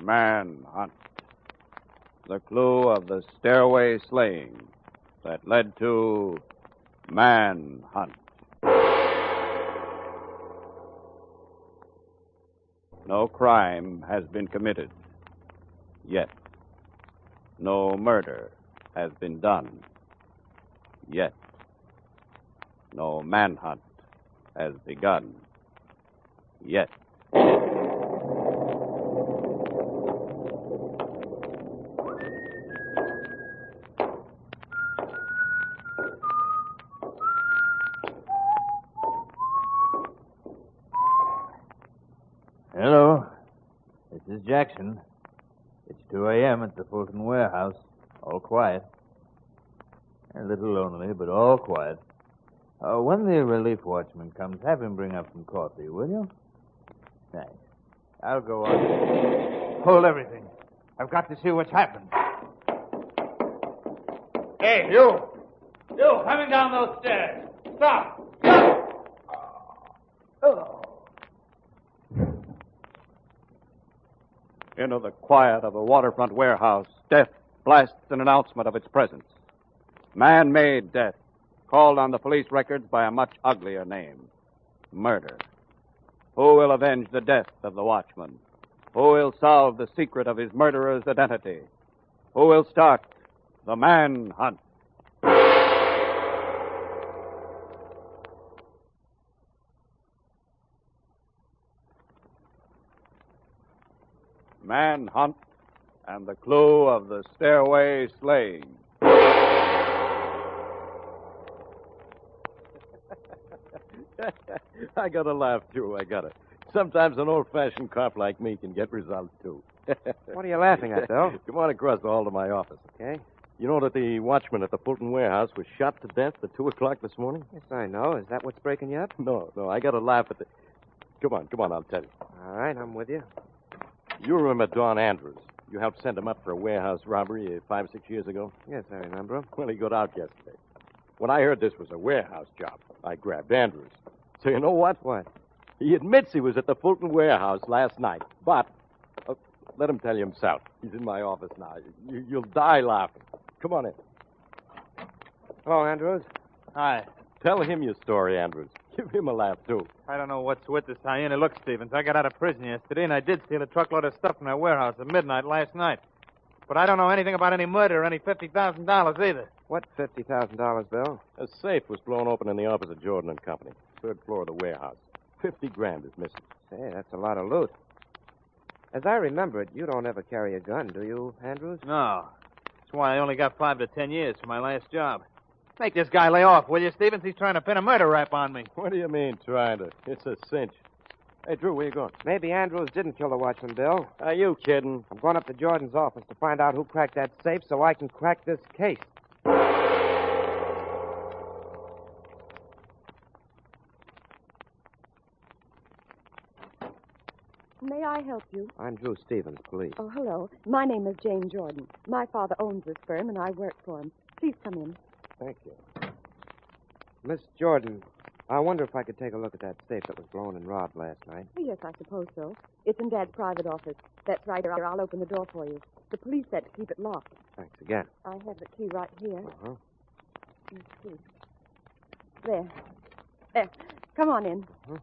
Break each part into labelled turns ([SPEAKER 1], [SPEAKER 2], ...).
[SPEAKER 1] Manhunt. The clue of the Stairway Slaying that led to Manhunt. No crime has been committed yet. No murder has been done yet. No manhunt has begun yet.
[SPEAKER 2] Hello. This is Jackson. It's 2 a.m. at the Fulton warehouse. All quiet. A little lonely, but all quiet. When the relief watchman comes, have him bring up some coffee, will you? Thanks. I'll go on. Hold everything. I've got to see what's happened. Hey, you! You, coming down those stairs. Stop! Stop! Oh.
[SPEAKER 1] Into the quiet of a waterfront warehouse, death blasts an announcement of its presence. Man-made death, called on the police records by a much uglier name. Murder. Who will avenge the death of the watchman? Who will solve the secret of his murderer's identity? Who will start the manhunt? Manhunt and the clue of the Stairway Slaying.
[SPEAKER 3] I gotta laugh, too. I gotta. Sometimes an old-fashioned cop like me can get results, too.
[SPEAKER 4] What are you laughing at, Bill?
[SPEAKER 3] Come on across the hall to my office.
[SPEAKER 4] Okay.
[SPEAKER 3] You know that the watchman at the Fulton warehouse was shot to death at 2 o'clock this morning?
[SPEAKER 4] Yes, I know. Is that what's breaking you up?
[SPEAKER 3] No, I gotta laugh at the... Come on, I'll tell you.
[SPEAKER 4] All right, I'm with you.
[SPEAKER 3] You remember Don Andrews. You helped send him up for a warehouse robbery 5 or 6 years ago?
[SPEAKER 4] Yes, I remember him.
[SPEAKER 3] Well, he got out yesterday. When I heard this was a warehouse job, I grabbed Andrews. So you know what?
[SPEAKER 4] What?
[SPEAKER 3] He admits he was at the Fulton warehouse last night, but let him tell you himself. He's in my office now. You'll die laughing. Come on in.
[SPEAKER 4] Hello, Andrews.
[SPEAKER 2] Hi.
[SPEAKER 3] Tell him your story, Andrews. Give him a laugh, too.
[SPEAKER 2] I don't know what's with this hyena. Look, Stevens, I got out of prison yesterday, and I did steal a truckload of stuff from that warehouse at midnight last night. But I don't know anything about any murder or any $50,000 either.
[SPEAKER 4] What $50,000, Bill?
[SPEAKER 3] A safe was blown open in the office of Jordan and Company, 3rd floor of the warehouse. 50 grand is missing.
[SPEAKER 4] Say, that's a lot of loot. As I remember it, you don't ever carry a gun, do you, Andrews?
[SPEAKER 2] No. That's why I only got 5 to 10 years for my last job. Make this guy lay off, will you, Stevens? He's trying to pin a murder rap on me.
[SPEAKER 3] What do you mean, trying to? It's a cinch. Hey, Drew, where you going?
[SPEAKER 4] Maybe Andrews didn't kill the watchman, Bill.
[SPEAKER 3] Are you kidding?
[SPEAKER 4] I'm going up to Jordan's office to find out who cracked that safe so I can crack this case.
[SPEAKER 5] May I help you?
[SPEAKER 4] I'm Drew Stevens, police.
[SPEAKER 5] Oh, hello. My name is Jane Jordan. My father owns this firm, and I work for him. Please come in.
[SPEAKER 4] Thank you. Miss Jordan, I wonder if I could take a look at that safe that was blown and robbed last night.
[SPEAKER 5] Oh, yes, I suppose so. It's in Dad's private office. That's right. Here, I'll open the door for you. The police said to keep it locked.
[SPEAKER 4] Thanks again.
[SPEAKER 5] I have the key right here.
[SPEAKER 4] Uh-huh.
[SPEAKER 5] Let's see. There. Come on in.
[SPEAKER 4] Uh-huh.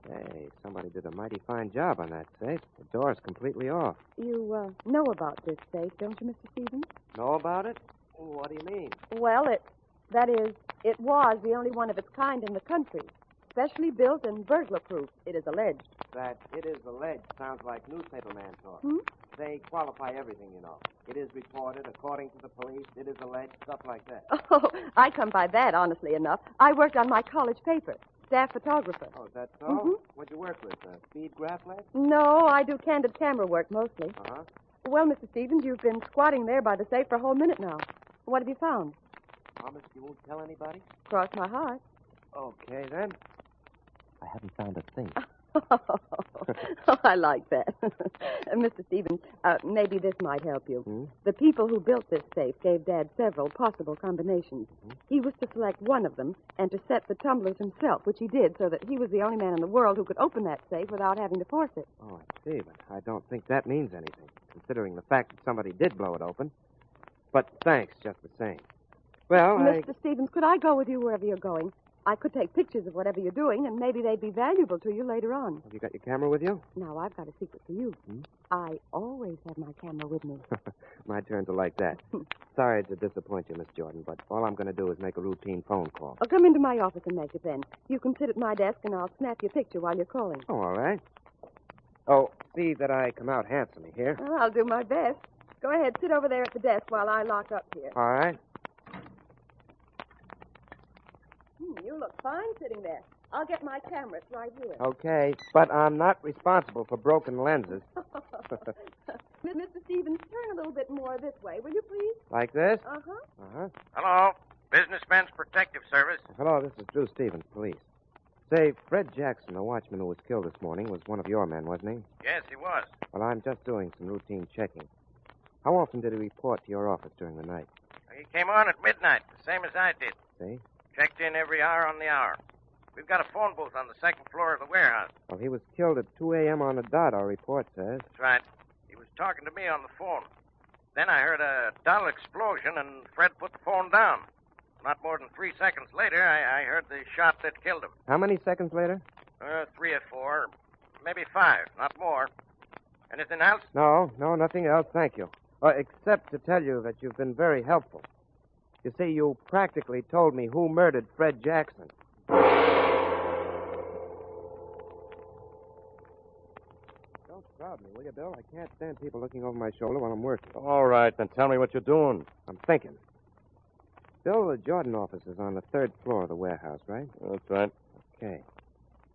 [SPEAKER 4] Hey, somebody did a mighty fine job on that safe. The door's completely off.
[SPEAKER 5] You know about this safe, don't you, Mr. Stevens?
[SPEAKER 4] Know about it? What do you mean?
[SPEAKER 5] Well, it was the only one of its kind in the country. Specially built and burglar-proof, it is alleged.
[SPEAKER 4] That it is alleged sounds like newspaperman talk.
[SPEAKER 5] Hmm?
[SPEAKER 4] They qualify everything, you know. It is reported, according to the police, it is alleged, stuff like that.
[SPEAKER 5] Oh, I come by that, honestly enough. I worked on my college paper. Staff photographer.
[SPEAKER 4] Oh, is that so?
[SPEAKER 5] Mm-hmm.
[SPEAKER 4] What'd you work with? Speed graph lab?
[SPEAKER 5] No, I do candid camera work mostly.
[SPEAKER 4] Uh-huh.
[SPEAKER 5] Well, Mr. Stevens, you've been squatting there by the safe for a whole minute now. What have you found?
[SPEAKER 4] Promise you won't tell anybody?
[SPEAKER 5] Cross my heart.
[SPEAKER 4] Okay, then. I haven't found a thing.
[SPEAKER 5] Oh, I like that. Mr. Stevens, maybe this might help you.
[SPEAKER 4] Hmm?
[SPEAKER 5] The people who built this safe gave Dad several possible combinations. He was to select one of them and to set the tumblers himself, which he did, so that he was the only man in the world who could open that safe without having to force it.
[SPEAKER 4] Oh, I see, but I don't think that means anything, considering the fact that somebody did blow it open. But thanks, just the same. Well,
[SPEAKER 5] Mr. Stevens, could I go with you wherever you're going? I could take pictures of whatever you're doing, and maybe they'd be valuable to you later on.
[SPEAKER 4] Have you got your camera with you?
[SPEAKER 5] Now, I've got a secret for you. I always have my camera with me.
[SPEAKER 4] My turn to like that. Sorry to disappoint you, Miss Jordan, but all I'm going to do is make a routine phone call.
[SPEAKER 5] I'll come into my office and make it then. You can sit at my desk, and I'll snap your picture while you're calling.
[SPEAKER 4] Oh, all right. Oh, see that I come out handsomely here.
[SPEAKER 5] Oh, I'll do my best. Go ahead, sit over there at the desk while I lock up here.
[SPEAKER 4] All right.
[SPEAKER 5] You look fine sitting there. I'll get my camera. It's right here.
[SPEAKER 4] Okay, but I'm not responsible for broken lenses.
[SPEAKER 5] Mr. Stevens, turn a little bit more this way, will you please?
[SPEAKER 4] Like this?
[SPEAKER 5] Uh-huh.
[SPEAKER 4] Uh-huh.
[SPEAKER 6] Hello, Businessmen's Protective Service.
[SPEAKER 4] Hello, this is Drew Stevens, police. Say, Fred Jackson, the watchman who was killed this morning, was one of your men, wasn't he?
[SPEAKER 6] Yes, he was.
[SPEAKER 4] Well, I'm just doing some routine checking. How often did he report to your office during the night?
[SPEAKER 6] He came on at midnight, the same as I did.
[SPEAKER 4] See?
[SPEAKER 6] Checked in every hour on the hour. We've got a phone booth on the second floor of the warehouse.
[SPEAKER 4] Well, he was killed at 2 a.m. on the dot, our report says.
[SPEAKER 6] That's right. He was talking to me on the phone. Then I heard a dull explosion, and Fred put the phone down. Not more than 3 seconds later, I heard the shot that killed him.
[SPEAKER 4] How many seconds later?
[SPEAKER 6] 3 or 4, maybe 5, not more. Anything else?
[SPEAKER 4] No, nothing else, thank you. Except to tell you that you've been very helpful. You see, you practically told me who murdered Fred Jackson. Don't crowd me, will you, Bill? I can't stand people looking over my shoulder while I'm working.
[SPEAKER 3] All right, then tell me what you're doing.
[SPEAKER 4] I'm thinking. Bill, the Jordan office is on the 3rd floor of the warehouse, right?
[SPEAKER 3] That's right.
[SPEAKER 4] Okay.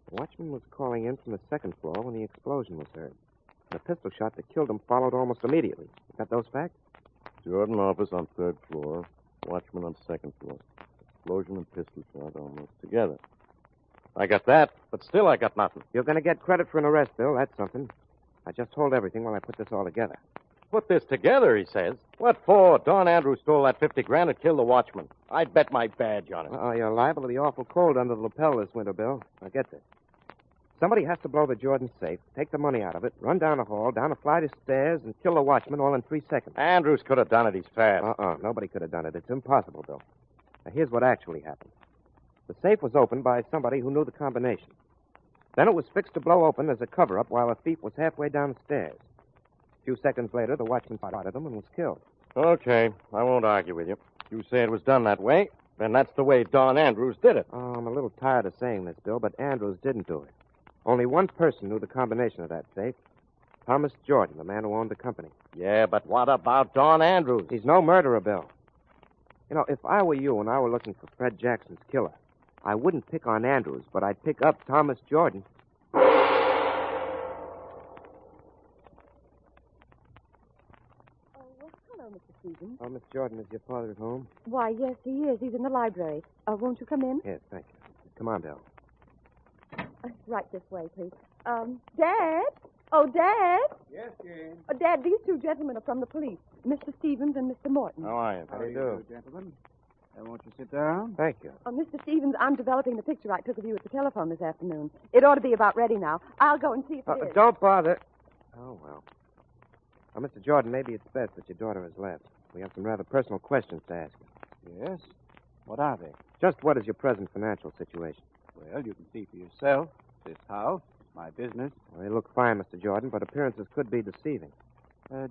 [SPEAKER 4] The watchman was calling in from the 2nd floor when the explosion was heard. The pistol shot that killed him followed almost immediately. You got those facts?
[SPEAKER 3] Jordan office on 3rd floor. Watchman on 2nd floor. Explosion and pistol shot almost together. I got that, but still I got nothing.
[SPEAKER 4] You're going to get credit for an arrest, Bill. That's something. I just hold everything while I put this all together.
[SPEAKER 3] Put this together, he says. What for? Don Andrews stole that 50 grand and killed the watchman. I'd bet my badge on it.
[SPEAKER 4] You're liable to be awful cold under the lapel this winter, Bill. Now get this. Somebody has to blow the Jordan safe, take the money out of it, run down the hall, down a flight of stairs, and kill the watchman all in 3 seconds.
[SPEAKER 3] Andrews could have done it. He's fast.
[SPEAKER 4] Nobody could have done it. It's impossible, Bill. Now, here's what actually happened. The safe was opened by somebody who knew the combination. Then it was fixed to blow open as a cover-up while a thief was halfway down the stairs. A few seconds later, the watchman spotted him and was killed.
[SPEAKER 3] Okay, I won't argue with you. You say it was done that way, then that's the way Don Andrews did it.
[SPEAKER 4] I'm a little tired of saying this, Bill, but Andrews didn't do it. Only one person knew the combination of that safe. Thomas Jordan, the man who owned the company.
[SPEAKER 3] Yeah, but what about Don Andrews?
[SPEAKER 4] He's no murderer, Bill. You know, if I were you and I were looking for Fred Jackson's killer, I wouldn't pick on Andrews, but I'd pick up Thomas Jordan.
[SPEAKER 5] Hello, Mr. Stevens.
[SPEAKER 4] Oh, Miss Jordan, is your father at home?
[SPEAKER 5] Why, yes, he is. He's in the library. Won't you come in?
[SPEAKER 4] Yes, thank you. Come on, Bill.
[SPEAKER 5] Right this way, please. Dad? Oh, Dad?
[SPEAKER 1] Yes, Jane.
[SPEAKER 5] Oh, Dad, these two gentlemen are from the police. Mr. Stevens and Mr. Morton.
[SPEAKER 3] How are you?
[SPEAKER 4] How do you do?
[SPEAKER 1] Gentlemen? Won't you sit down?
[SPEAKER 4] Thank you.
[SPEAKER 5] Oh, Mr. Stevens, I'm developing the picture I took of you at the telephone this afternoon. It ought to be about ready now. I'll go and see if it is.
[SPEAKER 4] Don't bother. Oh, well. Now, Mr. Jordan, maybe it's best that your daughter has left. We have some rather personal questions to ask you.
[SPEAKER 1] Yes. What are they?
[SPEAKER 4] Just what is your present financial situation?
[SPEAKER 1] Well, you can see for yourself. This house, my business.
[SPEAKER 4] Well, they look fine, Mr. Jordan, but appearances could be deceiving.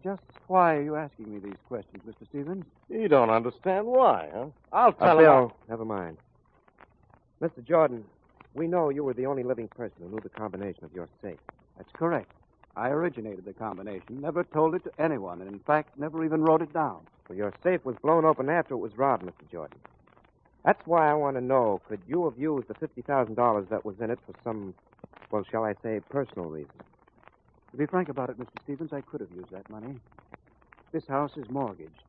[SPEAKER 1] Just why are you asking me these questions, Mr. Stevens?
[SPEAKER 3] You don't understand why, huh? I'll tell
[SPEAKER 4] Bill,
[SPEAKER 3] him.
[SPEAKER 4] never mind. Mr. Jordan, we know you were the only living person who knew the combination of your safe.
[SPEAKER 1] That's correct. I originated the combination, never told it to anyone, and in fact, never even wrote it down.
[SPEAKER 4] Well, your safe was blown open after it was robbed, Mr. Jordan. That's why I want to know, could you have used the $50,000 that was in it for some, well, shall I say, personal reason?
[SPEAKER 1] To be frank about it, Mr. Stevens, I could have used that money. This house is mortgaged.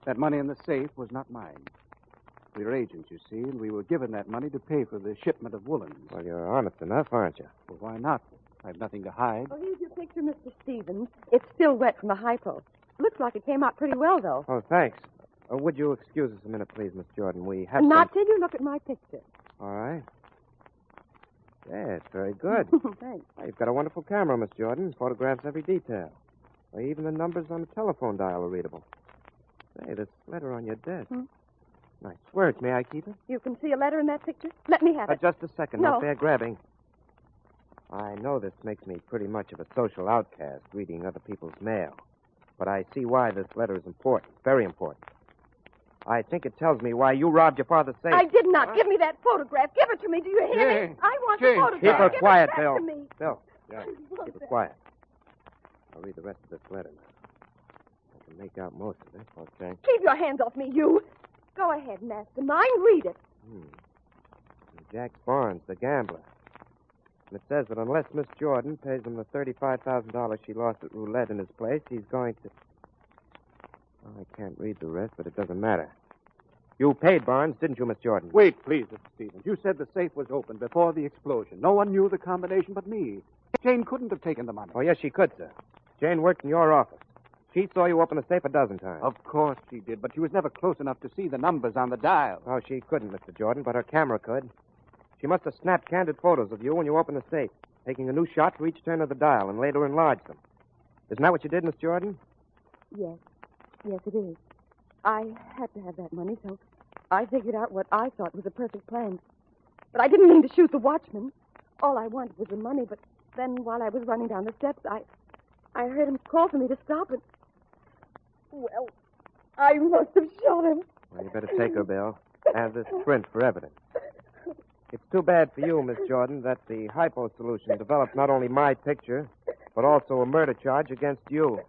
[SPEAKER 1] That money in the safe was not mine. We were agents, you see, and we were given that money to pay for the shipment of woolens.
[SPEAKER 4] Well, you're honest enough, aren't you?
[SPEAKER 1] Well, why not? I've nothing to hide.
[SPEAKER 5] Oh, here's your picture, Mr. Stevens. It's still wet from the hypo. Looks like it came out pretty well, though.
[SPEAKER 4] Oh, thanks. Would you excuse us a minute, please, Miss Jordan? We have
[SPEAKER 5] Not till you look at my picture.
[SPEAKER 4] All right. Yeah, it's very good.
[SPEAKER 5] Thanks.
[SPEAKER 4] You've got a wonderful camera, Miss Jordan. Photographs every detail. Why, even the numbers on the telephone dial are readable. Say, this letter on your desk. Nice work. May I keep it?
[SPEAKER 5] You can see a letter in that picture? Let me have it.
[SPEAKER 4] Just a second.
[SPEAKER 5] No.
[SPEAKER 4] Not fair grabbing. I know this makes me pretty much of a social outcast, reading other people's mail. But I see why this letter is important. Very important. I think it tells me why you robbed your father's safe.
[SPEAKER 5] I did not. Give me that photograph. Give it to me. Do you hear me? I want the photograph.
[SPEAKER 4] Keep her
[SPEAKER 5] Give
[SPEAKER 4] quiet,
[SPEAKER 5] it back
[SPEAKER 4] Bill.
[SPEAKER 5] to me.
[SPEAKER 4] Bill. Yeah. Keep her quiet. I'll read the rest of this letter now. I can make out most of it. Okay.
[SPEAKER 5] Keep your hands off me, you. Go ahead, mastermind. Read it.
[SPEAKER 4] Jack Barnes, the gambler. And it says that unless Miss Jordan pays him the $35,000 she lost at roulette in his place, he's going to... Oh, I can't read the rest, but it doesn't matter. You paid Barnes, didn't you, Miss Jordan?
[SPEAKER 1] Wait, please, Mr. Stevens. You said the safe was open before the explosion. No one knew the combination but me. Jane couldn't have taken the money.
[SPEAKER 4] Oh, yes, she could, sir. Jane worked in your office. She saw you open the safe a dozen times.
[SPEAKER 1] Of course she did, but she was never close enough to see the numbers on the dial.
[SPEAKER 4] Oh, she couldn't, Mr. Jordan, but her camera could. She must have snapped candid photos of you when you opened the safe, taking a new shot for each turn of the dial and later enlarged them. Isn't that what you did, Miss Jordan?
[SPEAKER 5] Yes. Yes, it is. I had to have that money, so I figured out what I thought was a perfect plan. But I didn't mean to shoot the watchman. All I wanted was the money, but then while I was running down the steps, I heard him call for me to stop it. Well, I must have shot him.
[SPEAKER 4] Well, you better take her, Bill. Have this print for evidence. It's too bad for you, Miss Jordan, that the hypo solution developed not only my picture, but also a murder charge against you.